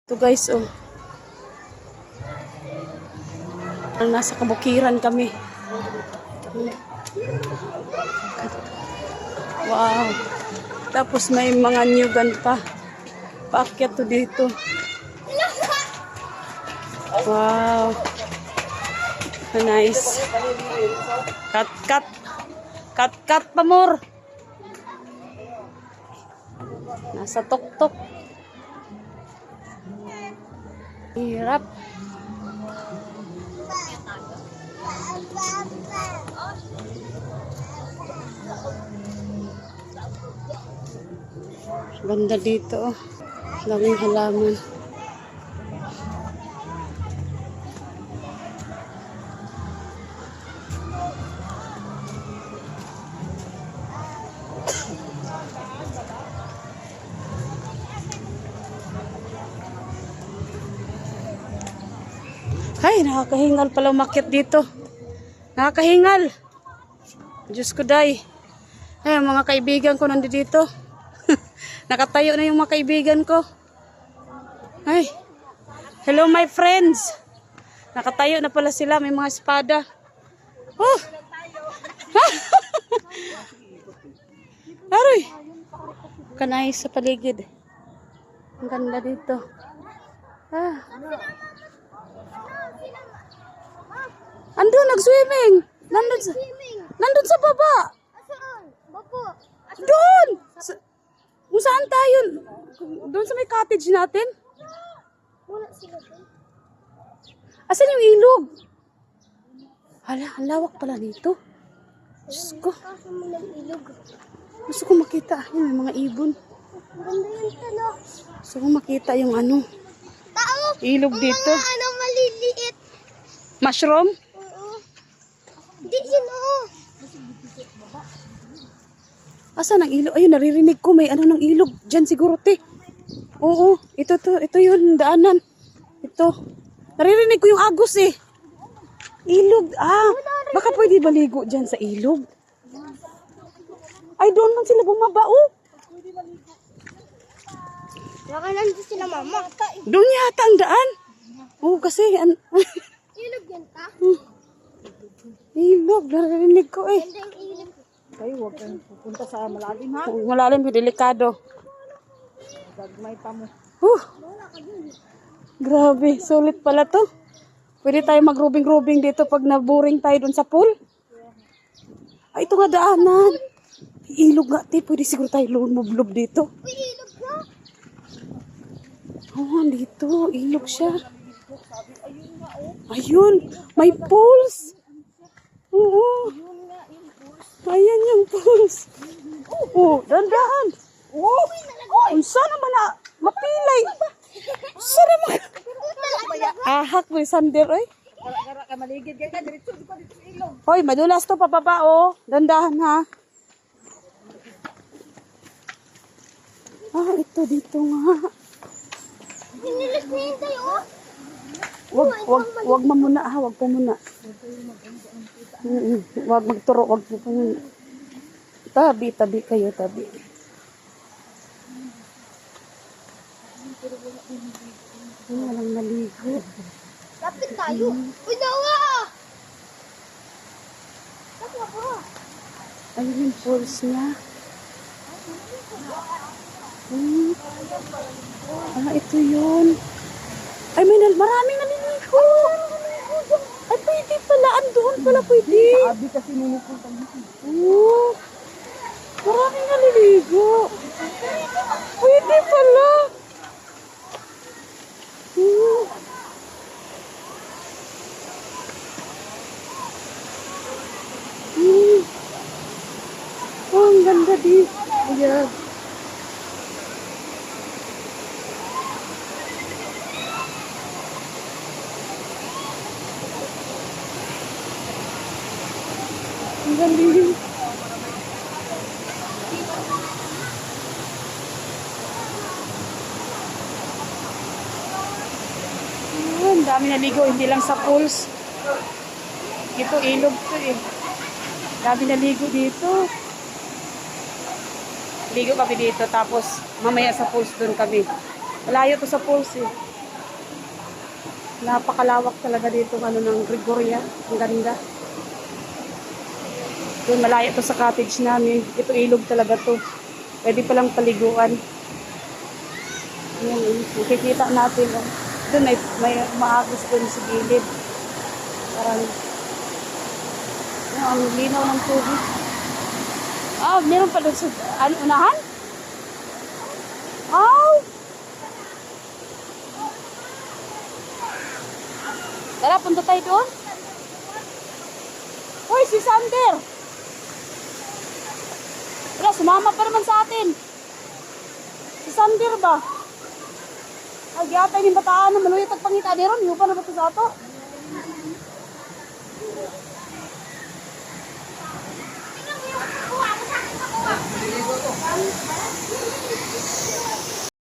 Ito guys, oh. Nasa kabukiran kami. Wow. Tapos may mga nyugan pa. Paakyat to dito. Wow. Nice. Cut. Cut pa more. Nasa tuktok. Hirap. Ganda dito, oh. Daming halaman. Ay, nakakahingal pala umakyat dito. Nakakahingal. Diyos ko, day. Ay, mga kaibigan ko nandito. Nakatayo na yung mga kaibigan ko. Ay. Hello, my friends. Nakatayo na pala sila. May mga espada. Oh. Aroy. Kanay sa paligid. Ang ganda dito. Ah. Andun, nag-swimming. Nandun sa baba. Doon. Kung saan tayo? Doon sa may cottage natin. Asan yung ilog? Hala, ang lawak pala nito. Diyos ko. Gusto ko makita. Ayun, may mga ibon. Gusto ko makita yung ano. Ilog dito. Ano maliliit. Mushroom? Di yun o. Asan ang ilog? Ayun, naririnig ko. May ano ng ilog. Diyan siguro, te. Oo, ito yun, daanan. Ito. Naririnig ko yung agos eh. Ilog. Ah, baka pwede baligo dyan sa ilog. Ay, doon man sila bumaba, oh. Baka nandito sila mama. Doon yata ang daan. Oo, kasi Ilog yan ta. ilog, naririnig ko eh. Ganda yung ilog. Kayo, huwag kang pupunta sa malalim, ha? Malalim, delikado. Gagmay pa mo. Grabe, sulit pala to. Pwede tayo mag-rubing-rubing dito pag naboring tayo dun sa pool. Ay, ito nga daanan. Ilog nga, te. Pwede siguro tayo lumublob dito. Uy, ilog na. Oo, dito. Ilog siya. Ayun, may pools. Oo. Ayan yung pools. Oo, dandahan. Oo. Unsa naman na mapilay. Unsa naman. Ahak mo yung sander, oy. Gara ka maligid ka, diretso pa dito sa ilog. Hoy, madulas to pababa, oh. Dandahan, ha. Ah, ito dito nga. Hinilis na yun tayo. Wag mamuna, ha. Wag po muna. Wag magturo, wag po muna. Tabi kayo, tabi. Walang naligo. Lapit tayo. Uy, nawa! Tapos ako. Ayun yung pools niya. Ito yun. Ay, maraming naliligo. Ay, pwede pala. Andoon pala pwede. Abi kasi ninipunta dito. Oo. Maraming naliligo. Pwede pala. Oh, ang ganda dito. Ayan. Ang galing. Ang dami naligo, hindi lang sa pools. Ito, ilog to eh. Dami naligo dito. Ligo kami dito, tapos mamaya sa pools doon kami. Malayo to sa pools eh. Napakalawak talaga dito ano ng Gregoria. Ang ganda. Doon malayo to sa cottage namin. Ito ilog talaga to. Pwede palang paliguan. Yan, makikita natin. Oh. Doon may maagos doon sa gilid. Parang ang linaw ng tubig. Ah, meron pa doon sa unahan? Oh! Tara, punta tayo doon. Hoy, si Sander! Wala, sumama pa naman sa atin. Si Sander ba? Ay, giyatay ni bataan na maluyot at pangita ni Ron. Yung pa na ba ito sa ato?